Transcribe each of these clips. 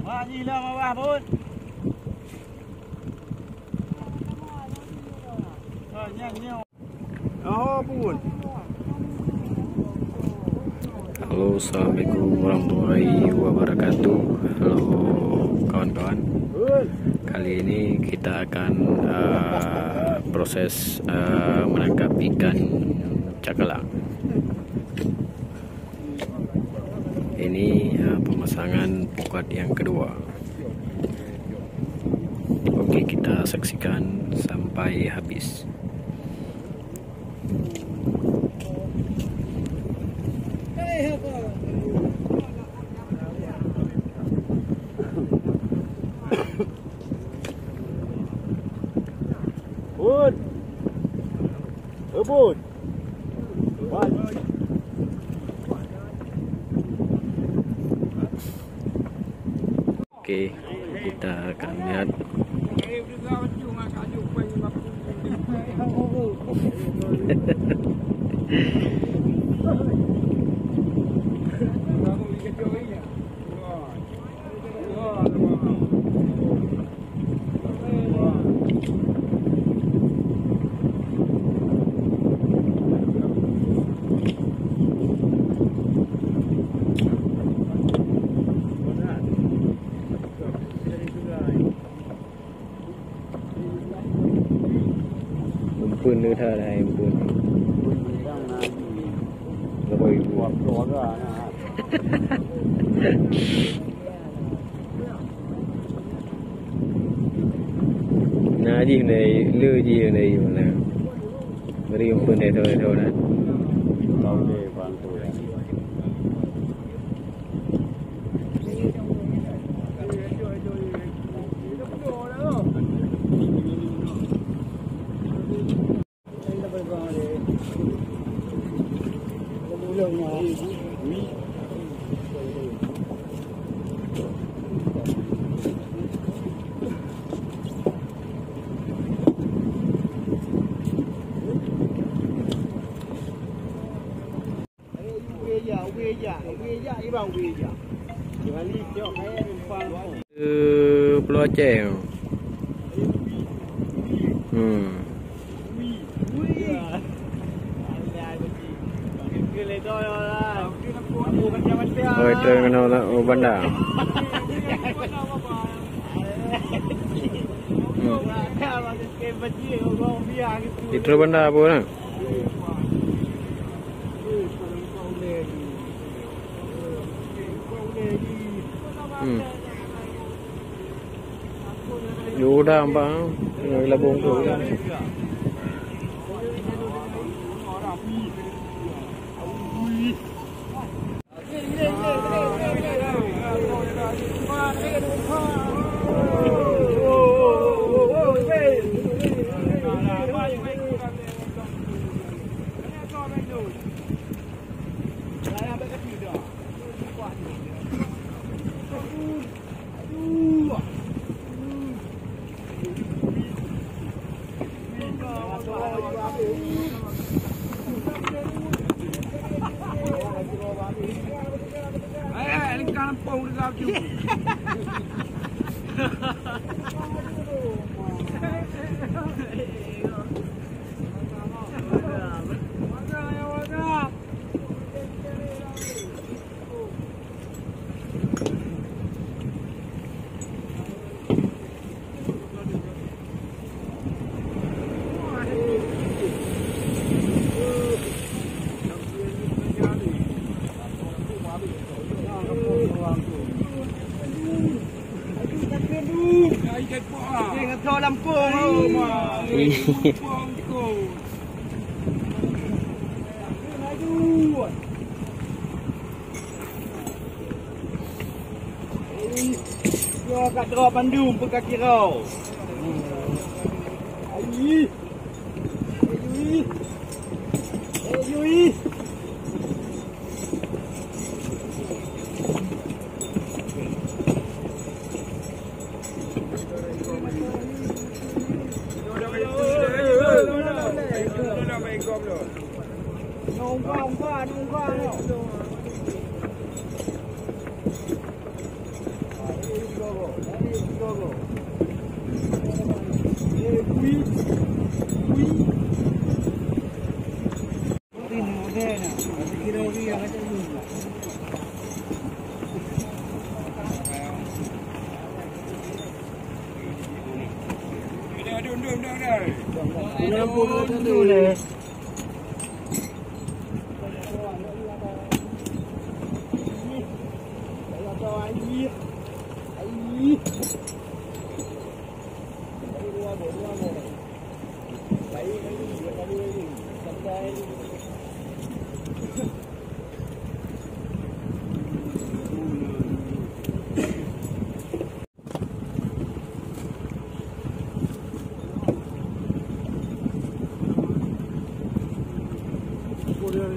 Wah, ni lah bawah pun. Oh, pun. Halo, assalamualaikum warahmatullahi wabarakatuh. Halo kawan-kawan. Kali ini kita akan proses menangkap ikan cakalang. Ini pemasangan pukat yang kedua. Oke, kita saksikan sampai habis. Bun. Bun. Oke, kita akan lihatปืนหรือท่าอะไรปืนระเบิดหัวตัวก็นะฮะน้ายิงในเลือยิงในอยู่นะไม่ได้ยิงปืนในเท่านั้นเราได้ฟังตัวPulau Aceh. Oh, itu yang nama bandar. Itu bandar apa nak? Udah bang, labung tu. Yo kat drop Bandung pe kaki kau. Ai. Ai.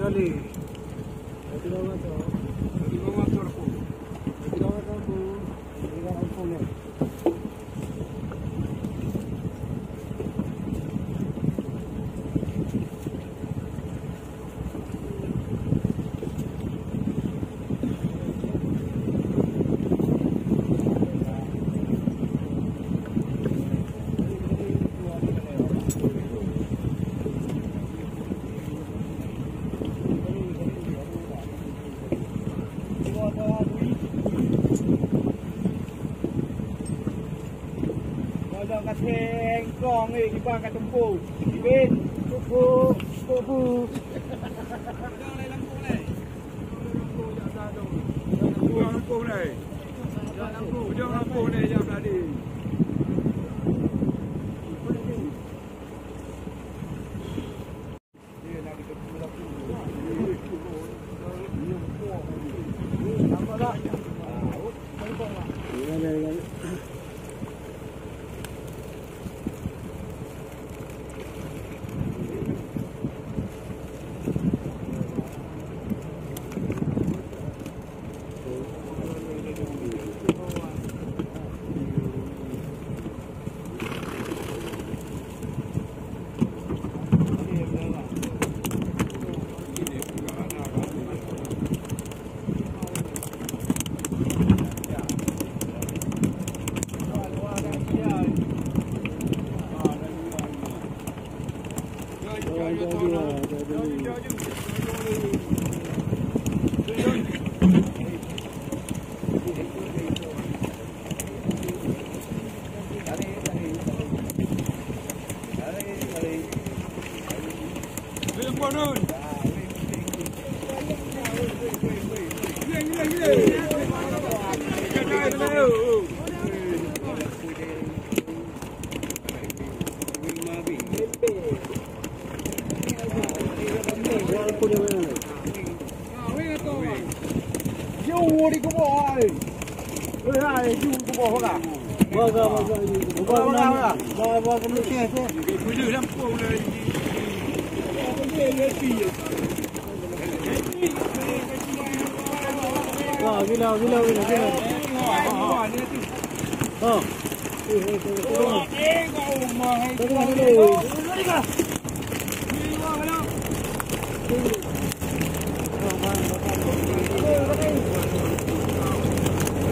Kali. Tengkong ni ibang kat tempu. Ibin, kupu. Jangan lain lampu ni. Jangan lampu ni. Jangan lampu ni yang tadi.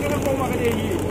Kenapa kau makan dia?